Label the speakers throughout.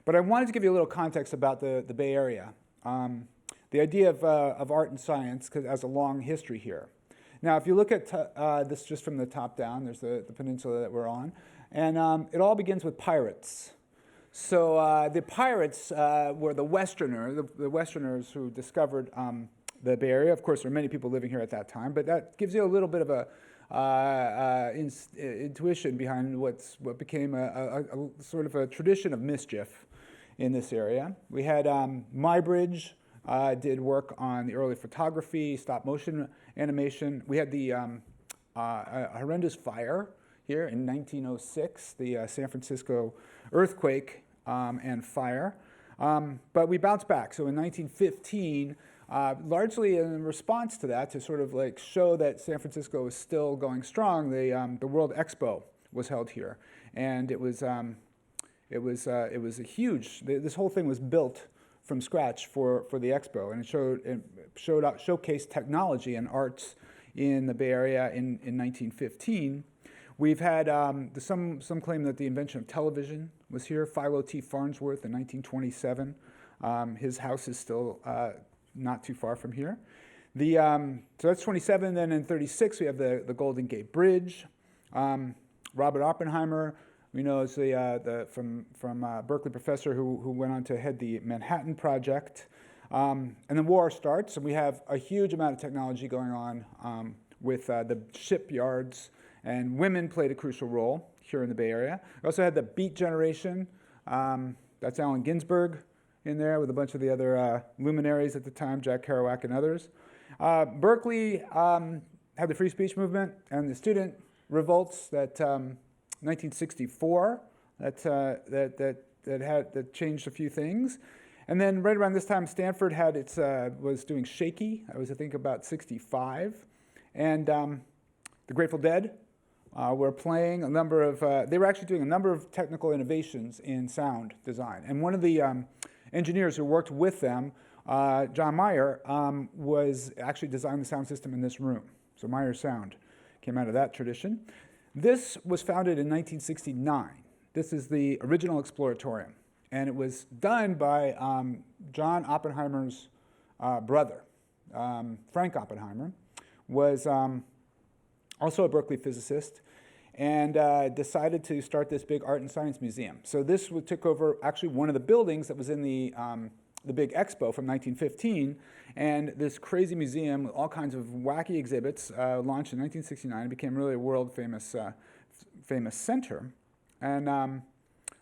Speaker 1: But I wanted to give you a little context about the Bay Area. The idea of art and science as a long history here. Now, if you look at this just from the top down, there's the peninsula that we're on, and it all begins with pirates. So the pirates were the Westerners who discovered the Bay Area. Of course, there are many people living here at that time, but that gives you a little bit of a intuition behind what became a sort of a tradition of mischief in this area. We had Muybridge did work on the early photography, stop motion animation. We had the horrendous fire here in 1906, the San Francisco earthquake and fire. But we bounced back. So in 1915, largely in response to that, to sort of like show that San Francisco was still going strong, the World Expo was held here, and it was a huge. This whole thing was built from scratch for the Expo, and it showcased technology and arts in the Bay Area in 1915. We've had some claim that the invention of television was here. Philo T. Farnsworth in 1927. His house is still not too far from here. So that's 27. Then in 36, we have the Golden Gate Bridge. Robert Oppenheimer, we know is from Berkeley professor who went on to head the Manhattan Project. And the war starts, and we have a huge amount of technology going on with the shipyards, and women played a crucial role here in the Bay Area. We also had the Beat Generation. That's Allen Ginsberg in there with a bunch of the other luminaries at the time, Jack Kerouac and others. Berkeley had the free speech movement and the student revolts that 1964 that changed a few things. And then right around this time, Stanford was doing Shaky. That was, I think, about 65. And the Grateful Dead were playing a number of, they were actually doing a number of technical innovations in sound design. And one of the engineers who worked with them, John Mayer, was actually designed the sound system in this room. So Mayer Sound came out of that tradition. This was founded in 1969. This is the original Exploratorium. And it was done by John Oppenheimer's brother. Frank Oppenheimer was also a Berkeley physicist, and decided to start this big art and science museum. So this took over actually one of the buildings that was in the big Expo from 1915, and this crazy museum with all kinds of wacky exhibits launched in 1969 and became really a world famous center. And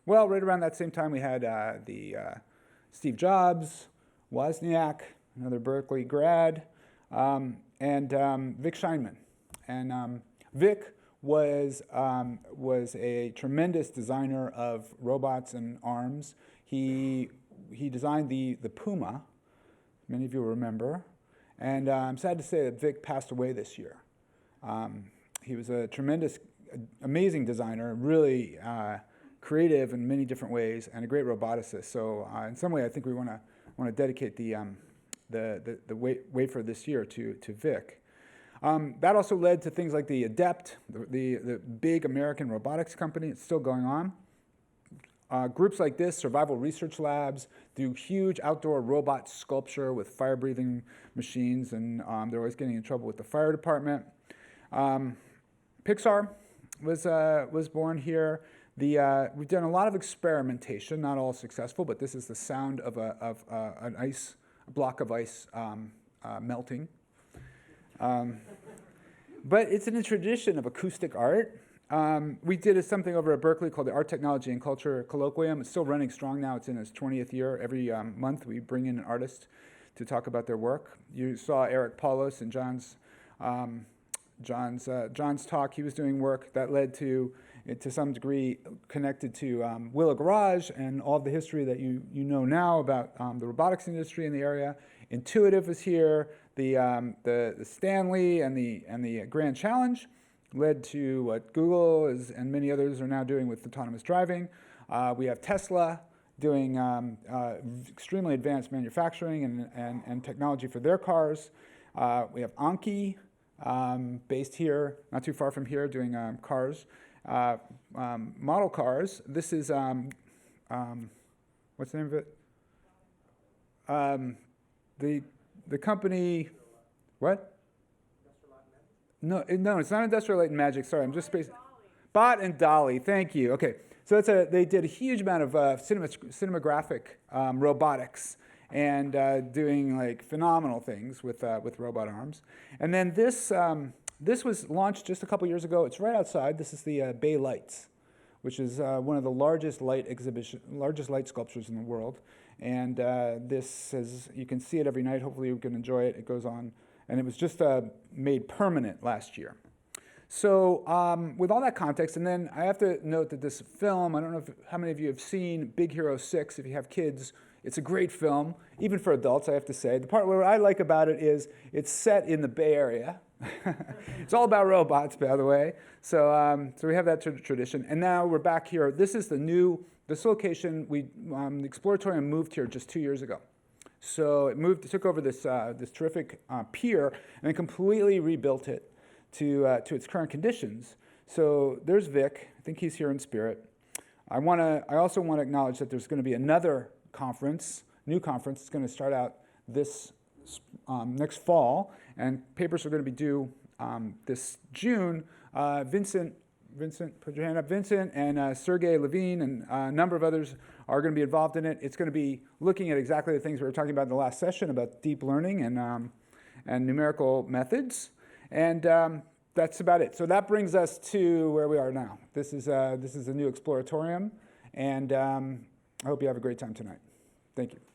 Speaker 1: well, right around that same time we had Steve Jobs, Wozniak, another Berkeley grad, and Vic Scheinman. And Vic was a tremendous designer of robots and arms. He designed the Puma, many of you remember, and I'm sad to say that Vic passed away this year. He was a tremendous, amazing designer, really creative in many different ways, and a great roboticist. So in some way, I think we want to dedicate the wafer this year to Vic. That also led to things like the Adept, the big American robotics company. It's still going on. Groups like this, Survival Research Labs, do huge outdoor robot sculpture with fire-breathing machines, and they're always getting in trouble with the fire department. Pixar was born here. We've done a lot of experimentation, not all successful, but this is the sound of a block of ice melting. But it's in a tradition of acoustic art. We did something over at Berkeley called the Art, Technology, and Culture Colloquium. It's still running strong now. It's in its 20th year. Every month we bring in an artist to talk about their work. You saw Eric Paulos and John's talk. He was doing work that led to some degree, connected to Willow Garage and all of the history that you know now about the robotics industry in the area. Intuitive was here. The Stanley and the Grand Challenge led to what Google and many others are now doing with autonomous driving. We have Tesla doing extremely advanced manufacturing and technology for their cars. We have Anki, based here, not too far from here, doing cars, model cars. This is, what What's the name of it? The company, what? No, it's not Industrial Light and Magic. Sorry, I'm just spacing. Bot and Dolly. Thank you. Okay, so they did a huge amount of cinematographic robotics and doing like phenomenal things with robot arms. And then this was launched just a couple years ago. It's right outside. This is the Bay Lights, which is one of the largest light sculptures in the world. And this is, you can see it every night. Hopefully you can enjoy it. It goes on, and it was just made permanent last year. So with all that context, and then I have to note that this film, I don't know how many of you have seen Big Hero 6. If you have kids, it's a great film, even for adults, I have to say. The part what I like about it is it's set in the Bay Area. It's all about robots, by the way. So we have that tradition. And now we're back here. This is this location. The Exploratorium moved here just 2 years ago. So it took over this terrific pier, and then completely rebuilt it to its current conditions. So there's Vic. I think he's here in spirit. I also want to acknowledge that there's going to be another new conference. It's going to start out this next fall, and papers are going to be due this June. Vincent, put your hand up. Vincent and Sergey Levine and a number of others are going to be involved in it. It's going to be looking at exactly the things we were talking about in the last session about deep learning and numerical methods. And that's about it. So that brings us to where we are now. This is a new Exploratorium, and I hope you have a great time tonight. Thank you.